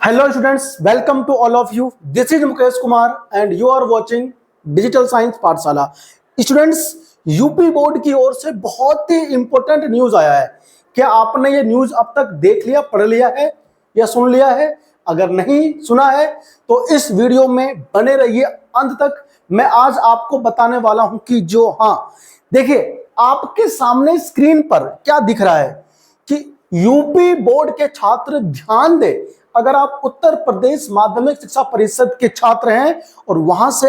Hello students, welcome to all of you. This is Mukesh Kumar and you are watching Digital Science पाठशाला। Students, UP board की ओर से बहुत ही important news आया है। क्या आपने ये न्यूज अब तक देख लिया, पढ़ लिया है या सुन लिया है? अगर नहीं सुना है तो इस वीडियो में बने रहिए अंत तक। मैं आज आपको बताने वाला हूं कि देखिए आपके सामने स्क्रीन पर क्या दिख रहा है कि यूपी बोर्ड के छात्र ध्यान दें। अगर आप उत्तर प्रदेश माध्यमिक शिक्षा परिषद के छात्र हैं और वहां से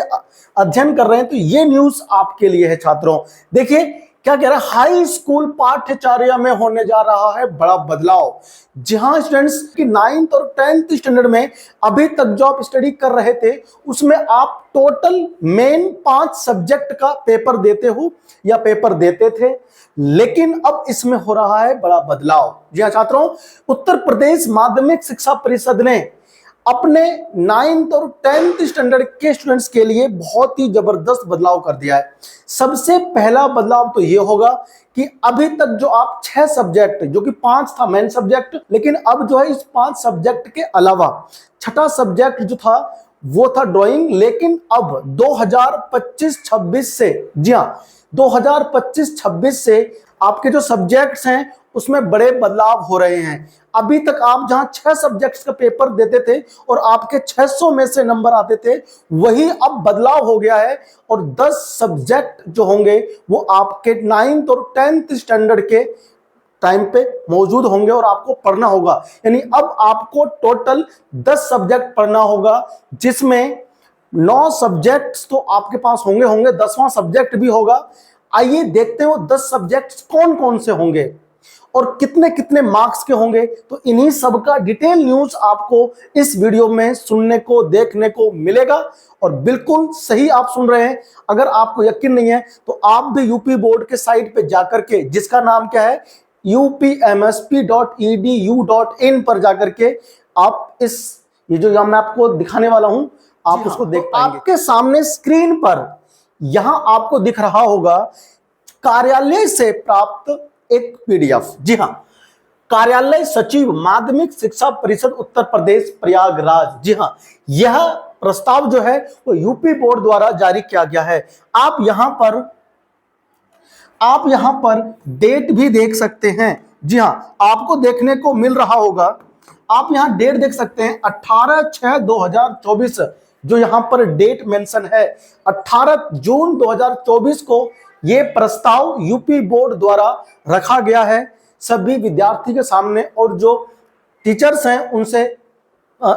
अध्ययन कर रहे हैं तो ये न्यूज आपके लिए है छात्रों। देखिए क्या कह रहा है, हाई स्कूल पाठ्यचर्या में होने जा रहा है बड़ा बदलाव। जी हाँ स्टूडेंट्स, की 9th और 10th स्टैंडर्ड में अभी तक जो आप स्टडी कर रहे थे उसमें आप टोटल मेन 5 सब्जेक्ट का पेपर देते हो या पेपर देते थे, लेकिन अब इसमें हो रहा है बड़ा बदलाव। जी हाँ छात्रों, उत्तर प्रदेश माध्यमिक शिक्षा परिषद ने अपने 9th और 10th स्टैंडर्ड के स्टूडेंट्स के लिए बहुत ही जबरदस्त बदलाव कर दिया है। सबसे पहला बदलाव तो ये होगा कि अभी तक जो आप 6 सब्जेक्ट, जो कि 5 था मेन सब्जेक्ट, लेकिन अब जो है इस 5 सब्जेक्ट के अलावा छठा सब्जेक्ट जो था वो था ड्राइंग। लेकिन अब 2025-26 से, जी हाँ 2025-26 से आपके जो सब्जेक्ट्स हैं उसमें बड़े बदलाव हो रहे हैं। अभी तक आप जहां 6 सब्जेक्ट्स का पेपर देते थे और आपके 600 में से नंबर आते थे, वही अब बदलाव हो गया है और 10 सब्जेक्ट जो होंगे वो आपके 9th और 10th स्टैंडर्ड के टाइम पे मौजूद होंगे और आपको पढ़ना होगा। यानी अब आपको टोटल 10 सब्जेक्ट पढ़ना होगा, जिसमें 9 सब्जेक्ट्स तो आपके पास होंगे, 10वां सब्जेक्ट भी होगा। आइए देखते हैं वो 10 सब्जेक्ट्स कौन कौन से होंगे और कितने कितने मार्क्स के होंगे। तो इन्हीं सब का डिटेल न्यूज आपको इस वीडियो में सुनने को, देखने को मिलेगा और बिल्कुल सही आप सुन रहे हैं। अगर आपको यकीन नहीं है तो आप भी यूपी बोर्ड के साइट पे जाकर के, जिसका नाम क्या है upmsp.edu.in पर जाकर के आप ये जो मैं आपको दिखाने वाला हूं आप उसको देख पाएंगे। आपके सामने स्क्रीन पर यहां आपको दिख रहा होगा कार्यालय से प्राप्त एक पीडीएफ। जी हां, कार्यालय सचिव माध्यमिक शिक्षा परिषद उत्तर प्रदेश प्रयागराज। जी हां, यह प्रस्ताव जो है वो यूपी बोर्ड द्वारा जारी किया गया है। आप यहां पर डेट भी देख सकते हैं। जी हां, आपको देखने को मिल रहा होगा, आप यहां डेट देख सकते हैं 18/6/2024 जो यहां पर डेट मेंशन है। 18 जून 2024 को ये प्रस्ताव यूपी बोर्ड द्वारा रखा गया है सभी विद्यार्थी के सामने, और जो टीचर्स हैं उनसे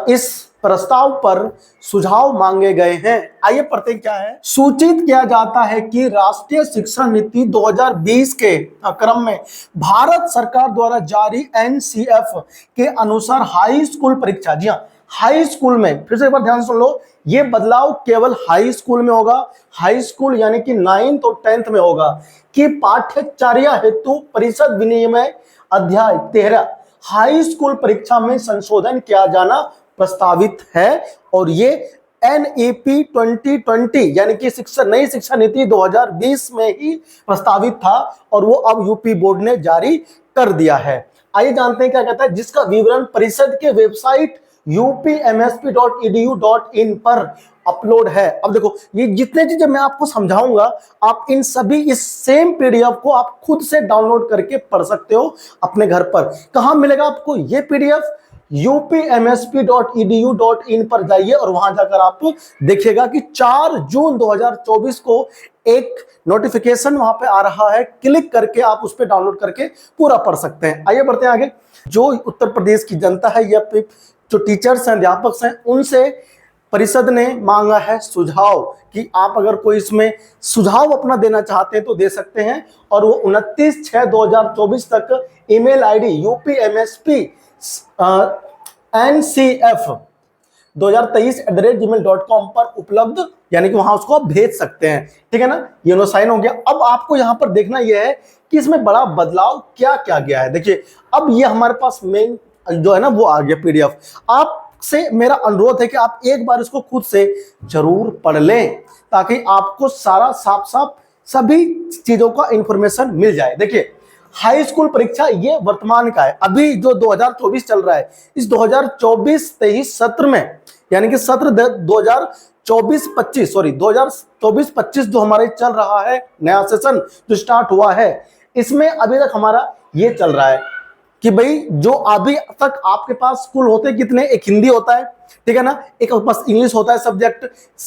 इस प्रस्ताव पर सुझाव मांगे गए हैं। आइए पढ़ते क्या है। सूचित किया जाता है कि राष्ट्रीय शिक्षा नीति 2020 के क्रम में भारत सरकार द्वारा जारी एनसीएफ के अनुसार हाई स्कूल परीक्षा, जी हाँ हाई स्कूल में, फिर से एक बार ध्यान सुन लो, ये बदलाव केवल हाई स्कूल में होगा। हाई स्कूल यानी कि 9th और 10th में होगा कि पाठ्यचर्या हेतु परिषद विनियमन अध्याय 13 हाई स्कूल परीक्षा में संशोधन किया जाना प्रस्तावित है। और ये एनईपी 2020 यानी कि नई शिक्षा नीति 2020 में ही प्रस्तावित था और वो अब यूपी बोर्ड ने जारी कर दिया है। आइए जानते हैं क्या कहता है, जिसका विवरण परिषद के वेबसाइट upmsp.edu.in पर अपलोड है। अब देखो ये जितने चीजें मैं आपको समझाऊंगा, आप इन सभी इस सेम पीडीएफ को आप खुद से डाउनलोड करके पढ़ सकते हो अपने घर पर। कहां मिलेगा आपको ये पीडीएफ? upmsp.edu.in पर जाइए और वहां जाकर आप देखिएगा कि 4 जून 2024 को एक नोटिफिकेशन वहां पे आ रहा है, क्लिक करके आप उस पर डाउनलोड करके पूरा पढ़ सकते हैं। आइए बढ़ते हैं आगे। जो उत्तर प्रदेश की जनता है या जो टीचर्स हैं, अध्यापक हैं, उनसे परिषद ने मांगा है सुझाव कि आप अगर कोई इसमें सुझाव अपना देना चाहते हैं तो दे सकते हैं। और वो 29/6/2024 तक ईमेल आईडी upmsp.ncf2023@gmail.com पर उपलब्ध, यानी कि वहां उसको आप भेज सकते हैं। ठीक है ना, ये साइन हो गया। अब आपको यहां पर देखना यह है कि इसमें बड़ा बदलाव क्या क्या गया है। देखिए अब ये हमारे पास मेन जो है ना वो आ गया पीडीएफ। आपसे मेरा अनुरोध है कि आप एक बार इसको खुद से जरूर पढ़ लें ताकि आपको सारा साफ साफ सभी चीजों का इंफॉर्मेशन मिल जाए। देखिए हाई स्कूल परीक्षा ये वर्तमान का है, अभी जो 2024 चल रहा है, इस 2024-23 सत्र में, यानी कि सत्र 2024-25 सॉरी 2024-25 जो हमारे चल रहा है, नया सेशन जो स्टार्ट हुआ है, इसमें अभी तक हमारा ये चल रहा है कि भाई जो अभी तक आपके पास स्कूल होते कितने, एक हिंदी होता है, ठीक है ना, एक पास इंग्लिश होता है सब्जेक्ट,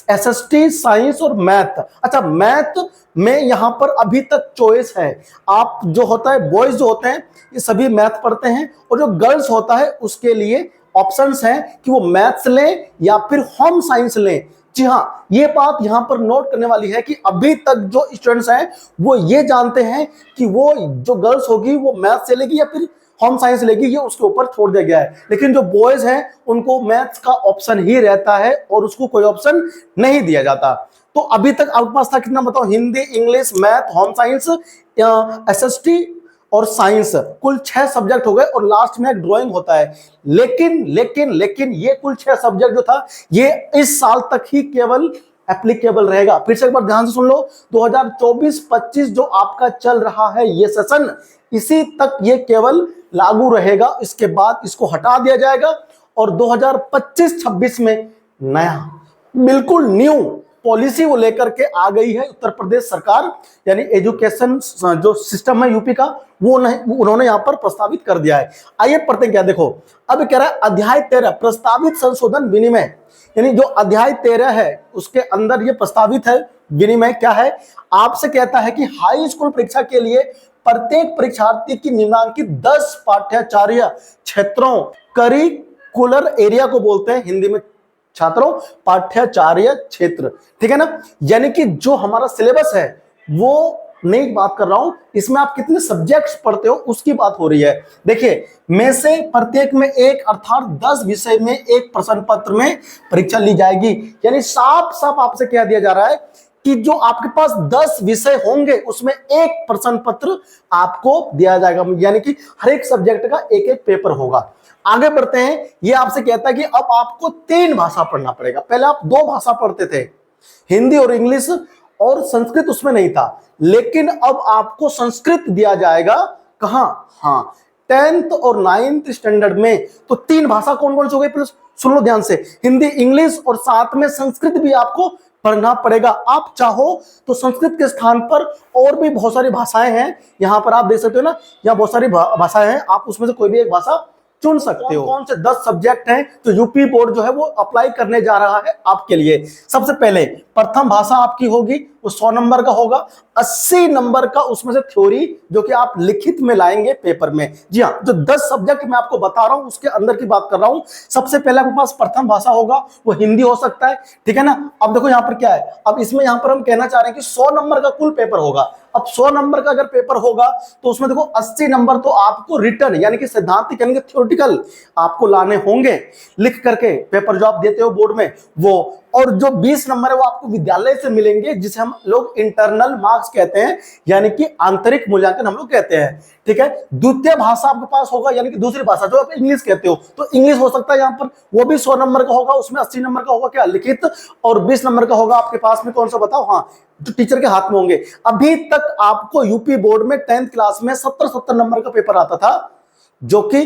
एसएसटी, साइंस और मैथ। अच्छा, मैथ में यहां पर अभी तक चॉइस है, आप जो होता है बॉयज जो होते हैं ये सभी मैथ पढ़ते हैं, और जो गर्ल्स होता है उसके लिए ऑप्शंस हैं कि वो मैथ्स लें या फिर होम साइंस लें। जी हाँ, ये बात यहां पर नोट करने वाली है कि अभी तक जो स्टूडेंट्स हैं वो ये जानते हैं कि वो जो गर्ल्स होगी वो मैथ्स से लेगी या फिर होम साइंस लेगी, ये उसके ऊपर छोड़ दिया गया है। लेकिन जो बॉयज हैं उनको मैथ्स का ऑप्शन ही रहता है और उसको कोई ऑप्शन नहीं दिया जाता। तो अभी तक आपके पास था कितना बताओ, Hindi, English, math, home science, SST और साइंस, कुल 6 सब्जेक्ट हो गए, और लास्ट में एक ड्राइंग होता है। लेकिन ये कुल 6 सब्जेक्ट जो था ये इस साल तक ही केवल एप्लीकेबल रहेगा। फिर से एक बार ध्यान से सुन लो, 2024-25 जो आपका चल रहा है ये सेशन, इसी तक ये केवल लागू रहेगा, इसके बाद इसको हटा दिया जाएगा और 2025-26 में नया बिल्कुल न्यू पॉलिसी वो लेकर के आ गई है उत्तर प्रदेश सरकार, यानी एजुकेशन जो सिस्टम है यूपी का वो नहीं, उन्होंने यहां पर प्रस्तावित कर दिया है। आइए पढ़ते हैं क्या, देखो अब कह रहा है अध्याय 13 प्रस्तावित संशोधन विनिमय, यानी जो अध्याय 13 है उसके अंदर ये प्रस्तावित है विनिमय क्या है, आपसे कहता है कि हाई स्कूल परीक्षा के लिए प्रत्येक परीक्षार्थी की निम्नांकित 10 पाठ्याचार्य क्षेत्रों, करिकुलर एरिया को बोलते हैं हिंदी में छात्रों, पाठ्याचार्य क्षेत्र, ठीक है ना, यानी कि जो हमारा सिलेबस है वो नहीं बात कर रहा हूं, इसमें आप कितने सब्जेक्ट्स पढ़ते हो उसकी बात हो रही है। देखिए, में से प्रत्येक में एक अर्थात 10 विषय में एक प्रश्न पत्र में परीक्षा ली जाएगी, यानी साफ साफ आपसे कह दिया जा रहा है कि जो आपके पास 10 विषय होंगे उसमें एक प्रश्न पत्र आपको दिया जाएगा, यानी कि हर एक सब्जेक्ट का एक एक पेपर होगा। आगे बढ़ते हैं, ये आपसे कहता है कि अब आपको 3 भाषा पढ़ना पड़ेगा, पहले आप 2 भाषा पढ़ते थे, हिंदी और इंग्लिश, और संस्कृत उसमें नहीं था, लेकिन अब आपको संस्कृत दिया जाएगा। कहां? हाँ, 10th और 9th स्टैंडर्ड में। तो 3 भाषा कौन कौन सी हो गई, प्लीज सुन लो ध्यान से, हिंदी, इंग्लिश और साथ में संस्कृत भी आपको पढ़ना पड़ेगा। आप चाहो तो संस्कृत के स्थान पर और भी बहुत सारी भाषाएं हैं, यहां पर आप देख सकते हो ना, यहाँ बहुत सारी भाषाएं हैं, आप उसमें से कोई भी एक भाषा चुन सकते हो। कौन से 10 सब्जेक्ट हैं तो यूपी बोर्ड जो है वो अप्लाई करने जा रहा है आपके लिए। सबसे पहले प्रथम भाषा आपकी होगी, वो 100 नंबर का होगा, 80 नंबर का उसमें से थ्योरी जो कि आप लिखित में लाएंगे पेपर में। जी हाँ, जो 10 सब्जेक्ट मैं आपको बता रहा हूं उसके अंदर की बात कर रहा हूं। सबसे पहले आपके पास प्रथम भाषा होगा, वो हिंदी हो सकता है, ठीक है ना। अब देखो यहाँ पर क्या है, अब इसमें यहाँ पर हम कहना चाह रहे हैं कि 100 नंबर का कुल पेपर होगा। अब 100 नंबर का अगर पेपर होगा तो उसमें देखो 80 नंबर तो आपको रिटर्न यानी कि सैद्धांतिक यानी कि थ्योरेटिकल आपको लाने होंगे लिख करके, पेपर जो आप देते हो बोर्ड में वो, और जो 20 नंबर है वो आपको विद्यालय से मिलेंगे, जिसे हम लोग इंटरनल मार्क्स कहते हैं, यानी कि आंतरिक मूल्यांकन हम लोग कहते हैं, ठीक है। द्वितीय भाषा आपके पास होगा, यानी कि दूसरी भाषा जो आप इंग्लिश कहते हो, तो इंग्लिश हो सकता है यहाँ पर, वो भी 100 नंबर का होगा, उसमें 80 नंबर का होगा क्या, लिखित, और 20 नंबर का होगा आपके पास में कौन सा बताओ, हाँ, जो टीचर के हाथ में होंगे। अभी तक आपको यूपी बोर्ड में 10th क्लास में 70 नंबर का पेपर आता था, जो कि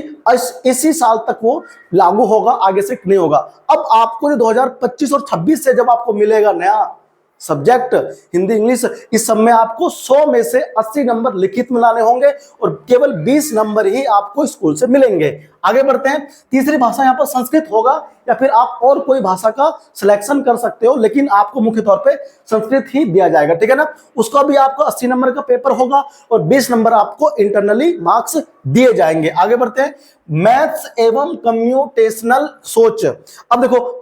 इसी साल तक वो लागू होगा, आगे से नहीं होगा। अब आपको 2025 और 26 से जब आपको मिलेगा नया सब्जेक्ट हिंदी इंग्लिश, इस सब में आपको 100 में से 80 नंबर लिखित में लाने होंगे और केवल 20 नंबर ही आपको स्कूल से मिलेंगे। आगे बढ़ते हैं, तीसरी भाषा यहाँ पर संस्कृत होगा, या फिर आप और कोई भाषा का सिलेक्शन कर सकते हो, लेकिन आपको मुख्य तौर पे संस्कृत ही दिया जाएगा, ठीक है ना। उसका भी आपको 80 नंबर का पेपर होगा और 20 नंबर आपको इंटरनली मार्क्स दिए जाएंगे। आगे बढ़ते हैं, मैथ्स एवं कंप्यूटेशनल सोच। अब देखो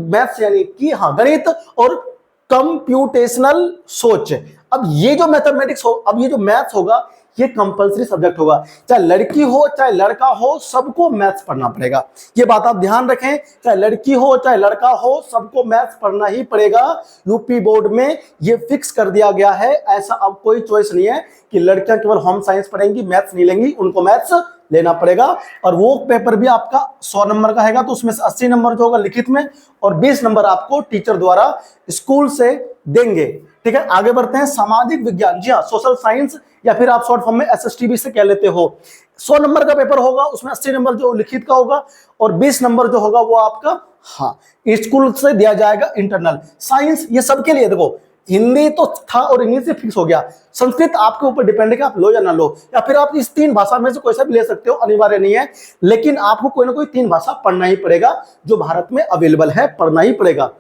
मैथ्स यानी कि हाँ गणित और कंप्यूटेशनल सोच। अब ये जो मैथमेटिक्स हो, अब ये जो मैथ्स होगा ये कंपलसरी सब्जेक्ट होगा, चाहे लड़की हो चाहे लड़का हो, सबको मैथ्स पढ़ना पड़ेगा। ये बात आप ध्यान रखें, चाहे लड़की हो चाहे लड़का हो, सबको मैथ्स पढ़ना ही पड़ेगा। यूपी बोर्ड में ये फिक्स कर दिया गया है, ऐसा अब कोई चॉइस नहीं है कि लड़कियां केवल होम साइंस पढ़ेंगी, मैथ्स नहीं लेंगी, उनको मैथ्स लेना पड़ेगा। और वो पेपर भी आपका 100 नंबर का है, तो उसमें से 80 नंबर जो होगा लिखित में और 20 नंबर आपको टीचर द्वारा स्कूल से देंगे, ठीक है, आगे बढ़ते हैं। सामाजिक विज्ञान, जी हाँ, सोशल साइंस या फिर आप शॉर्ट फॉर्म में SSTB से कह लेते हो। 100 नंबर का पेपर होगा, उसमें 80 नंबर जो लिखित का होगा और 20 नंबर जो होगा वो आपका हाँ स्कूल से दिया जाएगा इंटरनल। साइंस ये सबके लिए, देखो हिंदी तो था और इंग्लिश से फिक्स हो गया, संस्कृत आपके ऊपर डिपेंड है कि आप लो या ना लो, या फिर आप इस 3 भाषा में से कोई सा भी ले सकते हो, अनिवार्य नहीं है, लेकिन आपको कोई ना कोई 3 भाषा पढ़ना ही पड़ेगा, जो भारत में अवेलेबल है, पढ़ना ही पड़ेगा।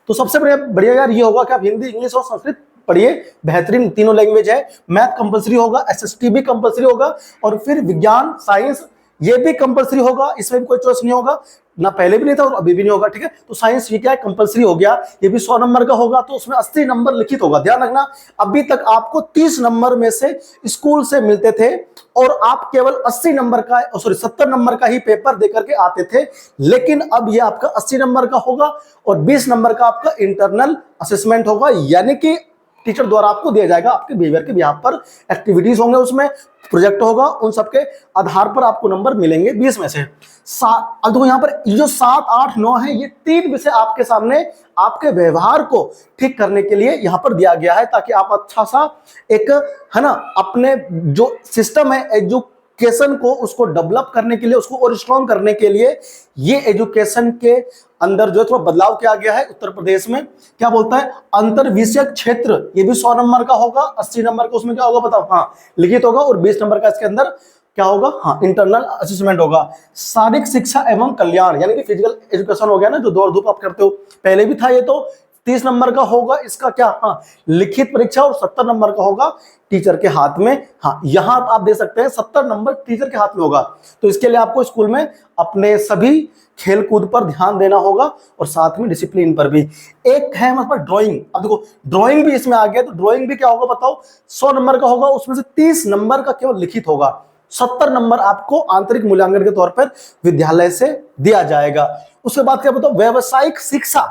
तो सबसे बढ़िया यार ये होगा कि आप हिंदी, इंग्लिश और संस्कृत पढ़िए, बेहतरीन तीनों लैंग्वेज है। मैथ कंपलसरी होगा, SSTB कंपलसरी होगा, और फिर विज्ञान साइंस ये भी कंपलसरी होगा, इसमें भी कोई चॉइस नहीं होगा, ना पहले भी नहीं था और अभी भी नहीं होगा। ठीक है, तो साइंस ये क्या है, कंपलसरी हो गया, ये भी 100 नंबर का होगा, तो उसमें 80 नंबर लिखित होगा। ध्यान रखना, अभी तक आपको 30 नंबर में से स्कूल से मिलते थे और आप केवल 80 नंबर का, सॉरी 70 नंबर का ही पेपर देकर के आते थे, लेकिन अब ये आपका 80 नंबर का होगा और 20 नंबर का आपका इंटरनल असेसमेंट होगा, यानी कि टीचर द्वारा आपको दिया जाएगा, आपके बिहेवियर के बिहाफ पर एक्टिविटीज होंगे, उसमें प्रोजेक्ट होगा, उन सबके आधार पर आपको नंबर मिलेंगे 20 में से। अब देखो यहाँ पर जो 7, 8, 9 है, ये 3 विषय आपके सामने आपके व्यवहार को ठीक करने के लिए यहाँ पर दिया गया है, ताकि आप अच्छा सा एक है ना अपने जो सिस्टम है एजुकेशन को, उसको डेवलप करने के लिए, उसको और स्ट्रॉन्ग करने के लिए ये एजुकेशन के अंदर जो थोड़ा बदलाव किया गया है उत्तर प्रदेश में। क्या बोलता है, अंतर विषयक क्षेत्र, ये भी 100 नंबर का होगा, 80 नंबर का उसमें क्या होगा बताओ, हाँ लिखित होगा, और 20 नंबर का इसके अंदर क्या होगा, हाँ इंटरनल असेसमेंट होगा। शारीरिक शिक्षा एवं कल्याण, यानी कि फिजिकल एजुकेशन हो गया ना, जो दौड़ धूप आप करते हो, पहले भी था ये, तो 30 नंबर का होगा इसका क्या, हाँ लिखित परीक्षा, और 70 नंबर का होगा टीचर के हाथ में। हाँ यहां आप दे सकते हैं 70 नंबर टीचर के हाथ में होगा, तो इसके लिए आपको स्कूल में अपने सभी खेल कूद पर ध्यान देना होगा और साथ में डिसिप्लिन पर भी। एक है हमारे पास ड्राइंग, अब देखो ड्राइंग भी इसमें आ गया, तो ड्राइंग भी क्या होगा बताओ, 100 नंबर का होगा, उसमें से 30 नंबर का केवल लिखित होगा, 70 नंबर आपको आंतरिक मूल्यांकन के तौर पर विद्यालय से दिया जाएगा। उसके बाद क्या बताओ, व्यावसायिक शिक्षा,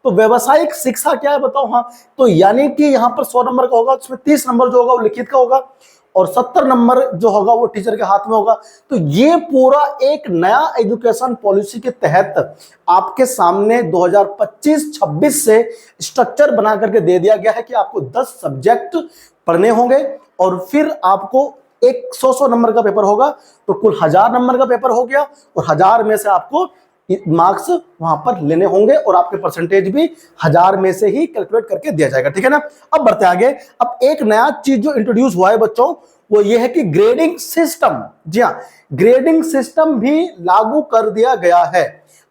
तो व्यावसायिक शिक्षा क्या है बताओ, हाँ तो यानी कि यहाँ पर 100 नंबर का होगा, उसमें 30 नंबर जो होगा वो लिखित का होगा और 70 नंबर जो होगा वो टीचर के हाथ में होगा। तो ये पूरा एक नया एजुकेशन पॉलिसी के तहत आपके सामने 2025-26 से स्ट्रक्चर बना करके दे दिया गया है कि आपको 10 सब्जेक्ट पढ़ने होंगे और फिर आपको एक 100 नंबर का पेपर होगा, तो कुल 1000 नंबर का पेपर हो गया और 1000 में से आपको मार्क्स वहां पर लेने होंगे और आपके परसेंटेज भी 1000 में से ही कैलकुलेट करके दिया जाएगा। ठीक है ना, अब बढ़ते आगे। अब एक नया चीज जो इंट्रोड्यूस हुआ है बच्चों, वो ये है कि ग्रेडिंग सिस्टम, जी हाँ ग्रेडिंग सिस्टम भी लागू कर दिया गया है।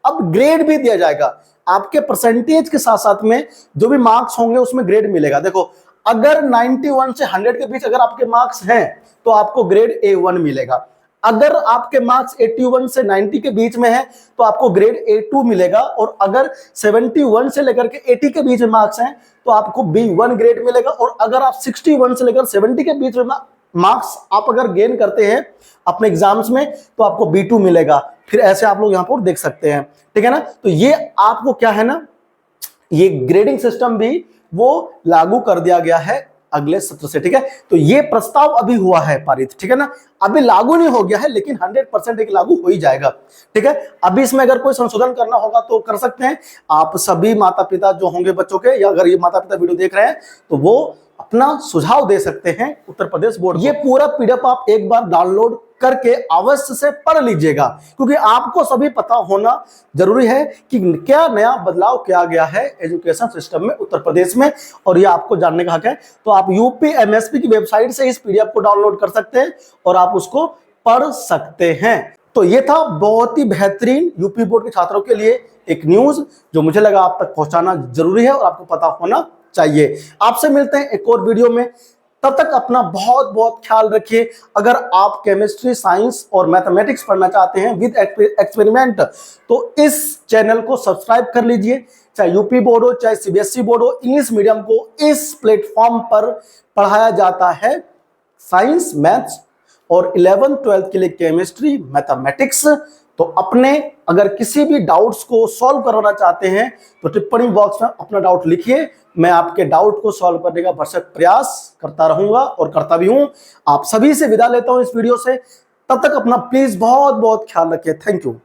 अब ग्रेड भी दिया जाएगा, आपके परसेंटेज के साथ साथ में जो भी मार्क्स होंगे उसमें ग्रेड मिलेगा। देखो अगर 91 से 100 के बीच अगर आपके मार्क्स हैं तो आपको ग्रेड A1 मिलेगा, अगर आपके मार्क्स 81 से 90 के बीच में है तो आपको ग्रेड A2 मिलेगा, और अगर 71 से लेकर के 80 के बीच में मार्क्स हैं तो आपको B1 ग्रेड मिलेगा, और अगर आप 61 से लेकर 70 के बीच में मार्क्स आप अगर गेन करते हैं अपने एग्जाम्स में तो आपको B2 मिलेगा। फिर ऐसे आप लोग यहाँ पर देख सकते हैं। ठीक है ना, तो ये आपको क्या है ना, ये ग्रेडिंग सिस्टम भी वो लागू कर दिया गया है अगले सत्र से। ठीक है, तो ये प्रस्ताव अभी हुआ है पारित, ठीक है ना, अभी लागू नहीं हो गया है, लेकिन 100% एक लागू हो ही जाएगा। ठीक है, अभी इसमें अगर कोई संशोधन करना होगा तो कर सकते हैं आप सभी माता पिता जो होंगे बच्चों के, या अगर ये माता पिता वीडियो देख रहे हैं तो वो अपना सुझाव दे सकते हैं उत्तर प्रदेश बोर्ड। ये पूरा PDF आप एक बार डाउनलोड करके अवश्य से पढ़ लीजिएगा, क्योंकि आपको सभी पता होना जरूरी है कि क्या नया बदलाव किया गया है एजुकेशन सिस्टम में उत्तर प्रदेश में, और ये आपको जानने का हक है। तो आप UPMSP की वेबसाइट से इस PDF को डाउनलोड कर सकते हैं और आप उसको पढ़ सकते हैं। तो ये था बहुत ही बेहतरीन यूपी बोर्ड के छात्रों के लिए एक न्यूज जो मुझे लगा आप तक पहुंचाना जरूरी है और आपको पता होना चाहिए। आपसे मिलते हैं एक और वीडियो में, तब तक अपना बहुत बहुत ख्याल रखिए। अगर आप केमिस्ट्री, साइंस और मैथमेटिक्स पढ़ना चाहते हैं विद एक्सपेरिमेंट तो इस चैनल को सब्सक्राइब कर लीजिए। चाहे यूपी बोर्ड हो चाहे CBSE बोर्ड हो, इंग्लिश मीडियम को इस प्लेटफॉर्म पर पढ़ाया जाता है साइंस, मैथ्स और 11th-12th के लिए केमिस्ट्री, मैथमेटिक्स। तो अपने अगर किसी भी डाउट्स को सॉल्व करवाना चाहते हैं तो टिप्पणी बॉक्स में अपना डाउट लिखिए, मैं आपके डाउट को सॉल्व करने का भरसक प्रयास करता रहूंगा और करता भी हूं। आप सभी से विदा लेता हूं इस वीडियो से, तब तक अपना प्लीज बहुत बहुत ख्याल रखिए। Thank you.